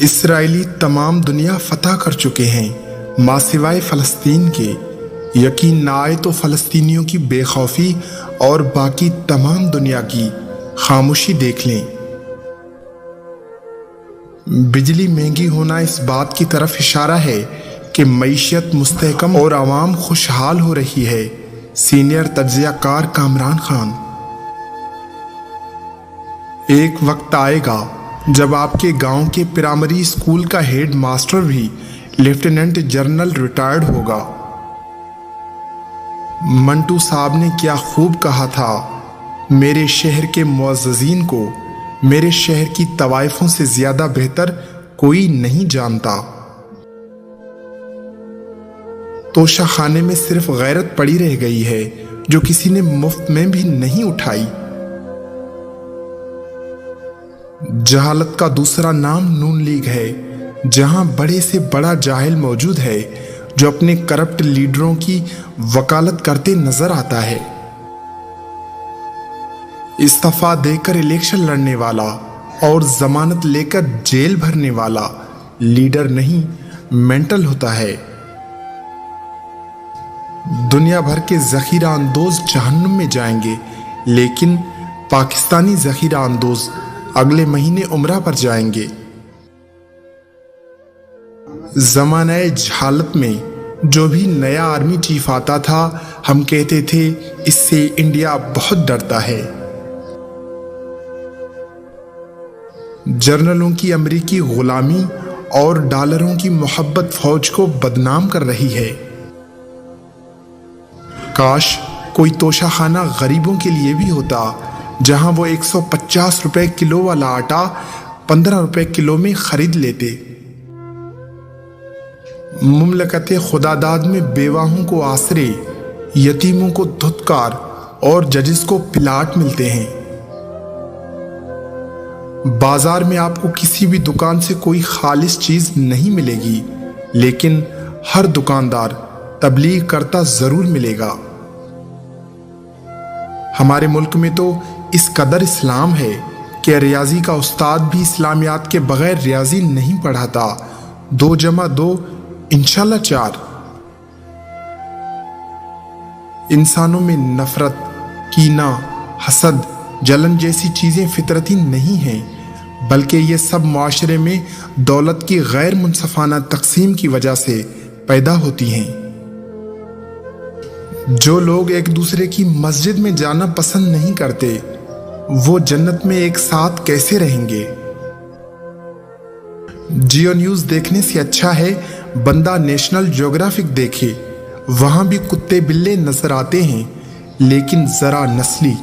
اسرائیلی تمام دنیا فتح کر چکے ہیں ماں سوائے فلسطین کے۔ یقین نہ آئے تو فلسطینیوں کی بے خوفی اور باقی تمام دنیا کی خاموشی دیکھ لیں۔ بجلی مہنگی ہونا اس بات کی طرف اشارہ ہے کہ معیشت مستحکم اور عوام خوشحال ہو رہی ہے۔ سینئر تجزیہ کار کامران خان۔ ایک وقت آئے گا جب آپ کے گاؤں کے پرائمری اسکول کا ہیڈ ماسٹر بھی لیفٹیننٹ جنرل ریٹائرڈ ہوگا۔ منٹو صاحب نے کیا خوب کہا تھا، میرے شہر کے معززین کو میرے شہر کی طوائفوں سے زیادہ بہتر کوئی نہیں جانتا۔ توشہ خانے میں صرف غیرت پڑی رہ گئی ہے جو کسی نے مفت میں بھی نہیں اٹھائی۔ جہالت کا دوسرا نام نون لیگ ہے، جہاں بڑے سے بڑا جاہل موجود ہے جو اپنے کرپٹ لیڈروں کی وکالت کرتے نظر آتا ہے۔ استعفیٰ دے کر الیکشن لڑنے والا اور ضمانت لے کر جیل بھرنے والا لیڈر نہیں، مینٹل ہوتا ہے۔ دنیا بھر کے ذخیرہ اندوز جہنم میں جائیں گے، لیکن پاکستانی ذخیرہ اندوز اگلے مہینے عمرہ پر جائیں گے۔ زمانہ جہالت میں جو بھی نیا آرمی چیف آتا تھا، ہم کہتے تھے اس سے انڈیا بہت ڈرتا ہے۔ جنرلوں کی امریکی غلامی اور ڈالروں کی محبت فوج کو بدنام کر رہی ہے۔ کاش کوئی توشہ خانہ غریبوں کے لیے بھی ہوتا، جہاں وہ 150 روپے کلو والا آٹا 15 روپے کلو میں خرید لیتے۔ مملکت خداداد میں بیواہوں کو آسرے، یتیموں کو دھتکار اور ججز کو پلاٹ ملتے ہیں۔ بازار میں آپ کو کسی بھی دکان سے کوئی خالص چیز نہیں ملے گی، لیکن ہر دکاندار تبلیغ کرتا ضرور ملے گا۔ ہمارے ملک میں تو اس قدر اسلام ہے کہ ریاضی کا استاد بھی اسلامیات کے بغیر ریاضی نہیں پڑھاتا۔ 2 + 2 انشاءاللہ 4۔ انسانوں میں نفرت، کینہ، حسد، جلن جیسی چیزیں فطرتی نہیں ہیں، بلکہ یہ سب معاشرے میں دولت کی غیر منصفانہ تقسیم کی وجہ سے پیدا ہوتی ہیں۔ جو لوگ ایک دوسرے کی مسجد میں جانا پسند نہیں کرتے، وہ جنت میں ایک ساتھ کیسے رہیں گے؟ جیو نیوز دیکھنے سے اچھا ہے بندہ نیشنل جیوگرافک دیکھے، وہاں بھی کتے بلے نظر آتے ہیں، لیکن ذرا نسلی۔